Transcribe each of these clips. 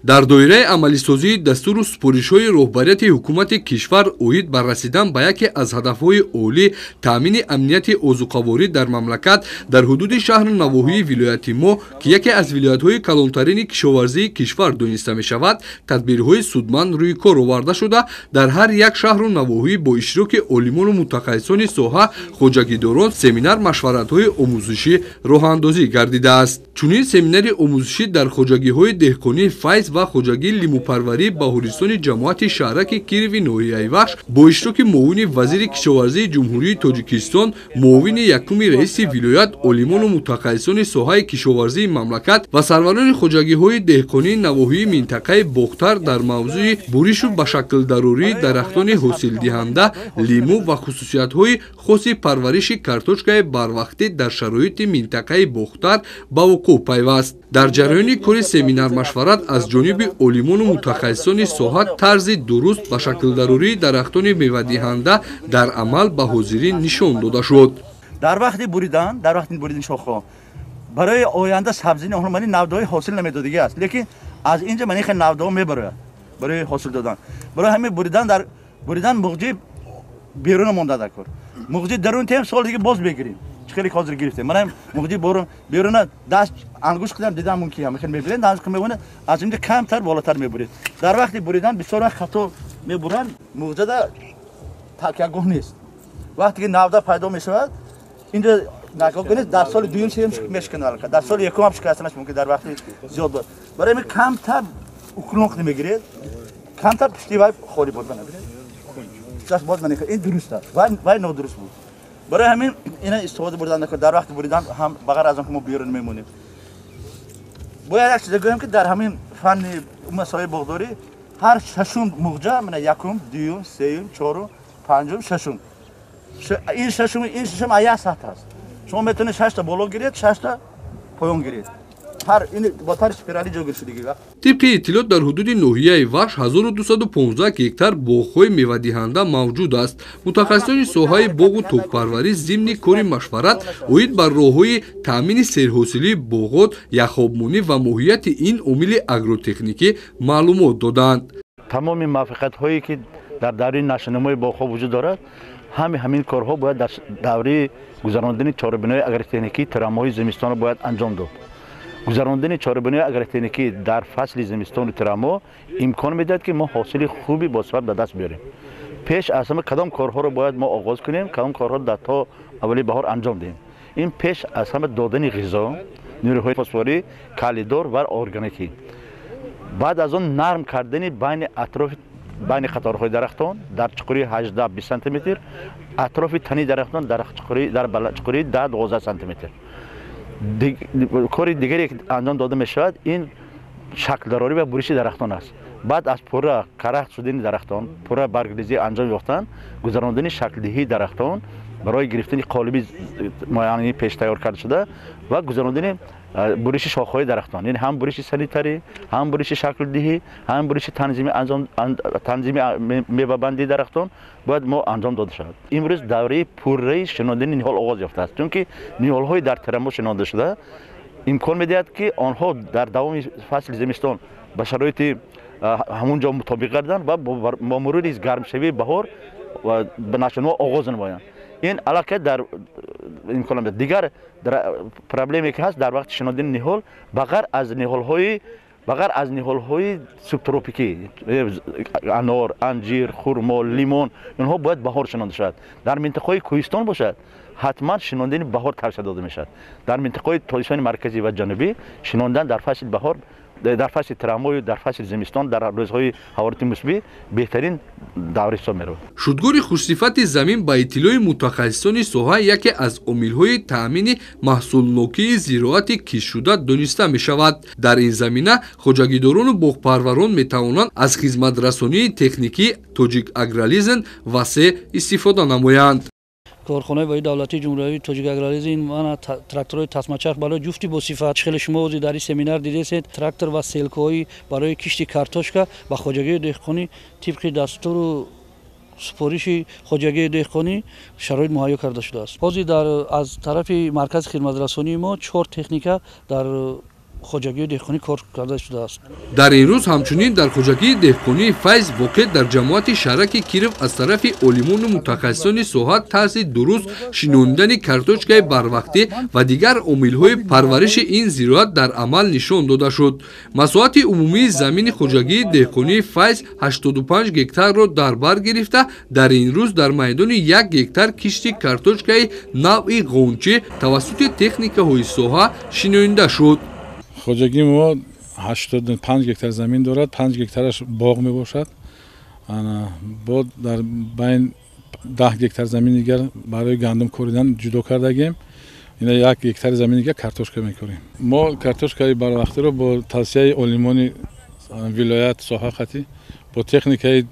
дар доираи амалисозии дастуру супоришҳои роҳбарияти ҳукумати кишвар оид ба расидан ба яке аз ҳадафҳои олӣ таъмини амнияти озуқаворӣ дар мамлакат дар ҳудуди шаҳру навоҳии вилояти мо ки яке аз вилоятҳои калонтарини кишоварзии кишвар дониста мешавад, тадбирҳои судманд рӯи кор оварда шуда, дар ҳар як шаҳру навоҳӣ бо иштироки олимону мутахассисони соҳа хоҷагидорон семинар машваратҳои омӯзишӣ роҳандозӣ гардидааст. чунин семинари омӯзишӣ дар хоҷагиҳои деҳқонии Файз ва хоҷагии лимӯпарварии Баҳористони ҷамоати шаҳраки Киреви ноҳияи Вахш бо иштироки муовини вазири кишоварзии ҷумҳурии Тоҷикистон, муовини якуми раиси вилоят, олимону мутахассисони соҳаи кишоварзии мамлакат ва сарварони хоҷагиҳои деҳқонии навоҳии минтақаи Бохтар дар мавзӯи буришу ба шаклдарории дарахтони ҳосилдиҳанда лимӯ ва хусусиятҳои хоси парвариши картошкаи барвақтӣ дар шароити минтақаи Бохтар ба вуқӯъ пайваст. дар ҷараёни кори семинар-машварат аз ҷониби олимону мутахассисони соҳа тарзи дуруст ба шаклдарории дарахтони мевадиҳанда дар амал ба ҳозирин нишон дода шуд. дар вақти буридани шохҳо барои оянда сабзини онҳо мани навдои ҳосил намедодагӣ аст, лекин аз инҷа мани хеле навдоо мебарояд барои ҳосил додан. барои ҳамин буридан муғҷи берун монда дар кор. муғҷи дарун тем сол дига боз бегирем. خیلی کازر گرفتیم. من موقعی بیرون دست انگوش کردم دیدم اون کی هم خیلی میبرن دانش که میونه از اینجا کمتر بالاتر میبرید. در وقتی بریدن بسیار خطا میبرن موجود تاکیگاه نیست. وقتی که نودا پیدا میشود اینجا نگاه کنید در سال دوم سوم میشکنه البته در سال یکم هم شکستنش ممکن در وقتی زیاد بود. برای می کمتر اکلونق نمیگیرید. کمتر پشتی وای خالی بود بنابراین. چش بود من این درست است. وای نادرست بود. برای همین اینا استفاده بردن نکرد. در وقت بریدن هم بغیر از اون که ما بیرون میمونیم. باید یک چیز بگم که در همین فن مسائل باغداری هر ششم موجه من یکم، دوم، سوم، چهارم، پنجم، ششم. این ششم آیا ساعت است. شما میتونید 6 تا بالا گیرید، 6 تا پایین گیرید. هر این با طرز اسپیرالی جا گرفتگی. طبق اطلاعات در حدود ناحیه وحش 1215 گکتار باغ‌های میوه‌دهنده موجود است. متخصصان ساحه باغ و توپروری ضمن کار مشورت اوید بر راه‌های تامین سرحاصلی باغات، یخابمونی و ماهیت این عامل آگروتکنیکی معلومات دادند. تمام موافقت‌هایی که در دوره نشنمای باغ‌ها وجود دارد، همین کارها باید در دوره گذراندن چهاربنای آگروتکنیکی ترام‌های زمستان را باید انجام داد. گذراندن چهاربنای آگروتکنیکی در فصل زمستان و ترما امکان میدهد که ما حاصل خوبی با صورت به دست بیاریم. پیش از همه کدام کارها را باید ما آغاز کنیم، کدام کارها را تا اولی بهار انجام دهیم. این پیش از همه دادن غذا، نیروهای فسفوری، کالیدار و ارگانیکی. بعد از آن نرم کردن بین قطارهای درختان در چقری 18-20 سانتی متر، اطراف تنی درختان در چقری 10-12 سانتی متر. کار دیگری که انجام داده می شود این شکلداری و بریش درختان است. بعد از پورا کرخت شدن درختان، پورا برگریزی انجام یافتن، گذراندن شکلدهی درختان برای گرفتن قالبی یعنی پیش تیار کرده شده و گذراندن بریش شاخه‌های درختان، یعنی هم بریش سانیتری، هم بریش شکلدهی، هم بریش تنظیم میوه‌بندی درختان باید ما انجام داده شود. امروز دوره پوره شناختن نهال آغاز یافته است، چون که نهال‌های در ترما شناخته شده امکان می‌دهد که آنها در دوام فصل زمستان به شرایط همونجا مطابق گردند و با مرور گرمشوی بهار و به نشنوا آغاز نمایند. این علاقه در امکان دیگر پرابلمی که هست در وقت شناختن نهال بغیر از نهال‌های سوبتروپیکی، انار، انجیر، خرما، لیمون، اینها باید بهار شناخته شود. در منطقه کوهستان باشد حتما شناختن بهار توصیه داده میشد. در منطقه تاجیکستان مرکزی و جنوبی شناختن در فصل بهار، در فصل ترما و در فصل زمستان در روزهای حرارت مثبت بهترین دوره حساب می‌رود. شدگوری خوشصفت زمین با اطلاع متخصصان ساحه یکی از عامل‌های تامین محصولنوکی زراعت کشیده دانسته می‌شود. در این زمینه خوجگیداران و باغپروران می‌توانند از خدمت‌رسانی تکنیکی توجیک اگرالیزم واسه استفاده نمایند. کارخانه وای دولتی جمهوری توجیک اگرالیز این من تراکتورهای تسمه‌چرخ برای جفتی با صفت خیلی شما در این سمینار دیدید تراکتور و سلک‌های برای کشت کارتوشکا با خوجگی دهقانی طبق دستور سپارش خوجگی دهقانی شرایط مهیا کرده شده است. بازی در از طرف مرکز خدمت‌رسانی ما 4 تکنیکا در хоҷагии деҳқонӣ кор карда шудааст. дар ин рӯз ҳамчунин дар хоҷагии деҳқонии файз воқеъ дар ҷамоати шаҳраки Киров аз тарафи олимону мутахассисони соҳа тарзи дуруст шинонидани картошкаи барвақтӣ ва дигар омилҳои парвариши ин зироат дар амал нишон дода шуд. масоати умумии замини хоҷагии деҳқонии файз 85 гектарро дар бар гирифта, дар ин рӯз дар майдони 1 гектар кишти картошкаи навъи ғончӣ тавассути техникаҳои соҳа шинонида шуд. хоҷагӣ мо 85 гектар замин дорад, 5 гектараш боғ мебошад. бо дар байн 10 гектар замин дигар барои гандум коридан ҷудо кардагем. ина 1 гектари замин дигар картошка мекорем. мо картошкаи барвақтиро бо тавсияи олимони вилоят соҳа хати бо техникаи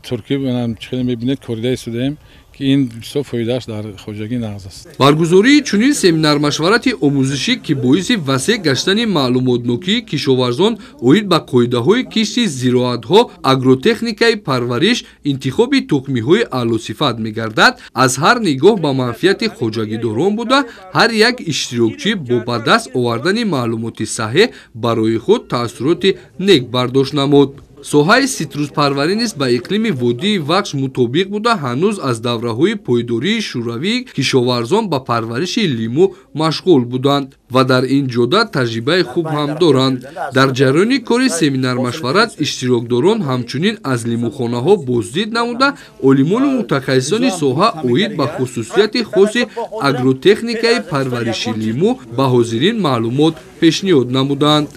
туркӣ чихеле мебинед корида истодаем ки ин бисёр фоидааш дар хоҷагӣ нағз аст. баргузории чунин семинар-машварати омӯзишӣ ки боиси васеъ гаштани маълумотнокии кишоварзон оид ба қоидаҳои кишти зироатҳо, агротехникаи парвариш, интихоби тухмиҳои аълосифат мегардад, аз ҳар нигоҳ ба манфиати хоҷагидорон буда, ҳар як иштирокчӣ бо ба даст овардани маълумоти саҳеҳ барои худ таассуроти нек бардошт намуд. соҳаи ситруспарварӣ низ ба иқлими водии вахш мутобиқ буда ҳанӯз аз давраҳои пойдории шӯравии кишоварзон ба парвариши лимӯ машғул буданд ва дар ин ҷода таҷрибаи хуб ҳам доранд. дар ҷараёни кори семинар-машварат иштирокдорон ҳамчунин аз лимӯхонаҳо боздид намуда, олимону мутахассисони соҳа оид ба хусусияти хоси агротехникаи парвариши лимӯ ба ҳозирин маълумот пешниҳод намуданд.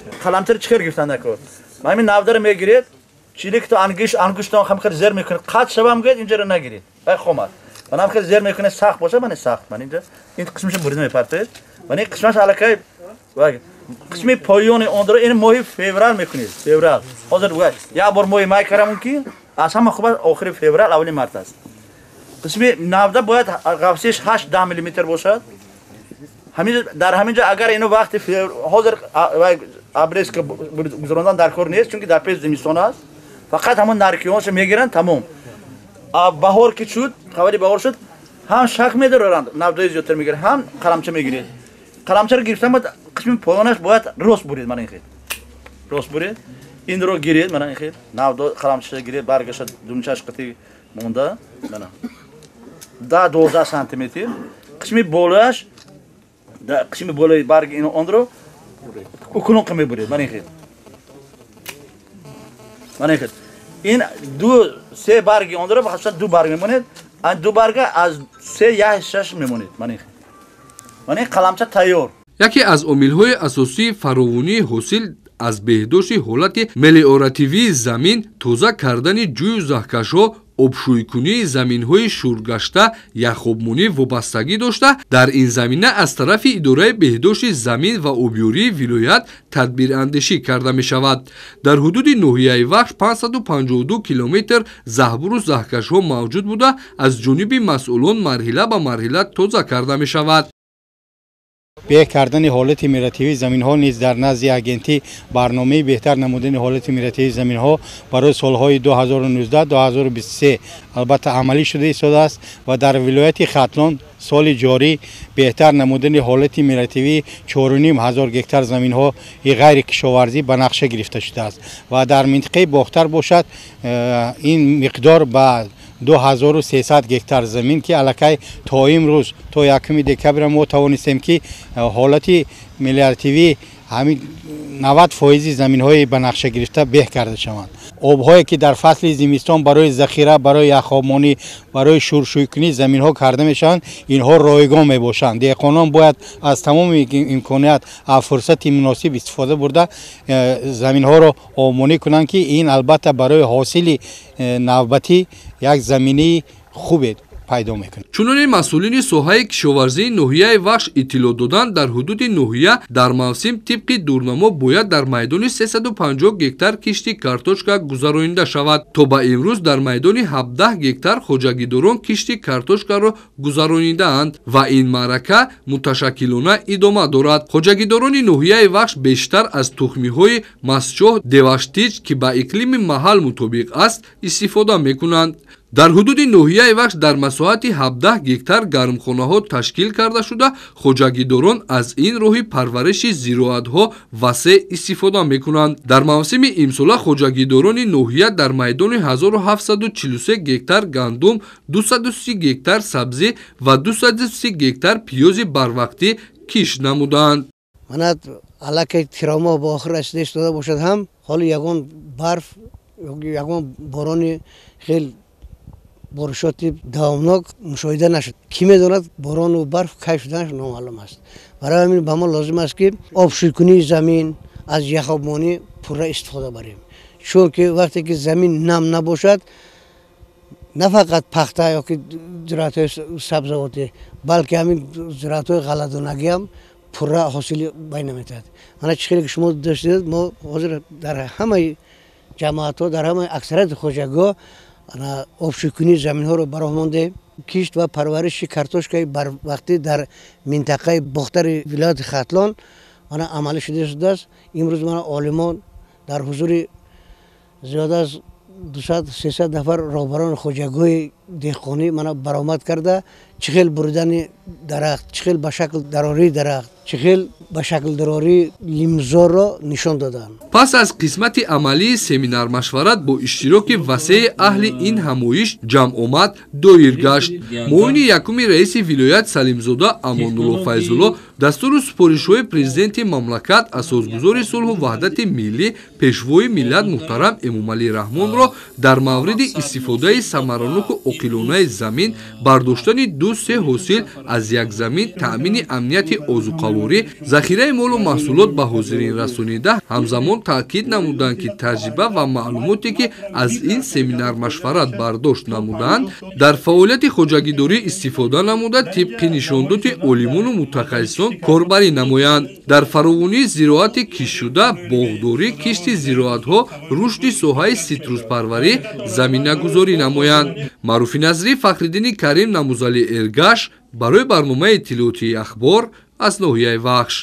همین نافدار میگیرید چیلی که تو انگشتان هم خیلی زر میکنه قطع شوام گید اینجا رو نگیرید ای خمار من هم خیلی زر میکنه سخت باشه من سخت من اینجا این قسمش برید میپرتید من این قسمش علاقه قسمی پایون اون رو این ماه فوریه میکنید فوریه حاضر وقت یا بار ماه مای کارمون کی اصلا خوب آخر فوریه اولی مارس است قسمی نافدار باید قفسش 8 میلیمتر باشد همین در همینجا اگر اینو وقتی حاضر ابریز که گذراندن در کار نیست چون که در پیش زمستان است فقط همون نرکیانش میگیرن تمام بهار که شد خبری بهار شد هم شک میدارند نودای زیادتر میگیره هم قلمچه میگیرید قلمچه رو گرفتن بعد قسم پایانش باید راست برید من این خیلی راست برید این رو گیرید من این خیلی نودای قلمچه گیرید برگش دونچش قطعی مونده من 12 سانتی متر قسم بالاش قسم بالای برگ اینو آن رو اکنون کمی برید من این خیلی این 2-3 برگی آن رو بخشد 2 برگ میمونید این 2 برگ از 3 یا 6 میمونید من این قلمچه تیار яке аз омилҳои асосии фаровонии ҳосил аз беҳдошти ҳолати мелиоративии замин тоза кардани ҷӯю заҳкашҳо, обшӯйкунии заминҳои шӯргашта, яхобмонӣ вобастагӣ дошта, дар ин замина аз тарафи идораи беҳдошти замин ва обёрии вилоят тадбирандешӣ карда мешавад. дар ҳудуди ноҳияи вахш 552 километр заҳбуру заҳкашҳо мавҷуд буда, аз ҷониби масъулон марҳила ба марҳила тоза карда мешавад. بهتر کردن حالت میراثی زمین‌ها نیز در نزد اگنتی برنامه بهتر نمودن حالت میراثی زمین‌ها برای سال‌های 2019 2023 البته عملی شده است و در ولایت ختلان سال جاری بهتر نمودن حالت میراثی 4,500 گکتار زمین‌ها غیر کشاورزی به نقشه گرفته شده است و در منطقه باختر باشد این مقدار به 2300 گکتار زمین که علاقه تا امروز تا 1 دکبر ما توانستیم که حالت میلیاردی همین 90% زمین‌های به نقشه گرفته به کرده شوند. آب‌هایی که در فصل زمستان برای ذخیره، برای یخامانی، برای شورشویی زمین‌ها کرده میشن، اینها رایگان میباشند. دهقانان باید از تمام امکانات و فرصت مناسب استفاده برده زمین‌ها را آبمانی کنند که این البته برای حاصل نوبتی یک زمینی خوبه пайдо мекунад. чуноне масъулини соҳаи кишоварзии ноҳияи вахш иттилоъ доданд, дар ҳудуди ноҳия дар мавсим тибқи дурнамо бояд дар майдони 350 гектар кишти картошка гузаронида шавад. то ба имрӯз дар майдони 17 гектар хоҷагидорон кишти картошкаро гузаронидаанд ва ин маърака муташаккилона идома дорад. хоҷагидорони ноҳияи вахш бештар аз тухмиҳои масчоҳ деваштич ки ба иқлими маҳал мутобиқ аст истифода мекунанд. дар ҳудуди ноҳияи Вахш дар масоҳати 17 гектар гармхонаҳо ташкил карда шуда, хоҷагидорон аз ин роҳи парвариши зироатҳо васеъ истифода мекунанд. Дар мавсими имсола хоҷагидорони ноҳия дар майдони 1743 гектар гандум, 230 гектар сабзӣ ва 230 гектар пиёзи барвақтӣ кишт намуданд. манат аллакай тиромо ба охир расида истода бошад ҳам ҳоли ягон барф ягон борони хел боришоти давомнок мушоҳида нашуд. Ки медонад борону барф кайф шуданаш номаълум аст. барои ҳамин ба мо лозим аст ки обшӯйкунии замин аз яхобмонӣ пурра истифода барем, чунки вақте ки замин нам набошад, на фақат пахта ёки зироатҳои сабзавотӣ, балки ҳамин зироатҳои ғалладонагӣ ҳам пурра ҳосили байн наметавад. мана чӣ хеле ки шумо доштед, мо ҳозир дар ҳамаи ҷамоатҳо, дар ҳамаи аксарияти хоҷагиҳо обшӯйкунии заминҳоро бароҳ мондем. кишт ва парвариши картошкаи барвақтӣ дар минтақаи бохтари вилояти Хатлон мана амалӣ шуда истодааст. имрӯз мана олимон дар ҳузури зиёда аз 200-300 нафар роҳбарони хоҷагиҳои деҳқонӣ мана баромад карда чӣ хел буридани дарахт, чӣ хел ба шакл дарории дарахт, чӣ хел ба шаклдарории лимзорро нишон доданд. пас аз қисмати амалии семинар-машварат бо иштироки васеъи аҳли ин ҳамоиш ҷамъомад доир гашт. муовини якуми раиси вилоят Салимзода Амонулло Файзулло дастури супоришҳои президенти мамлакат, асосгузори сулҳу ваҳдати миллӣ, пешвои миллат муҳтарам Эмомалӣ Раҳмонро дар мавриди истифодаи самараноку оқилонаи замин, бардоштани 2-3 ҳосил аз як замин, таъмини амнияти озуқаворӣ, захираи молу маҳсулот ба ҳозирин расонида ҳамзамон таъкид намуданд ки таҷриба ва маълумоте ки аз ин семинар-машварат бардошт намуданд, дар фаъолияти хоҷагидорӣ истифода намуда тибқи нишондоди олимону мутахассисон корбарӣ намоянд. дар фаровонии зироати киштшуда, боғдорӣ, кишти зироатҳо, рушди соҳаи ситруспарварӣ заминагузорӣ намоянд. Маъруфи Назрӣ, Фахриддини Карим, Намузали Эргаш барои барномаи иттилоотии ахбор аз ноҳияи Вахш.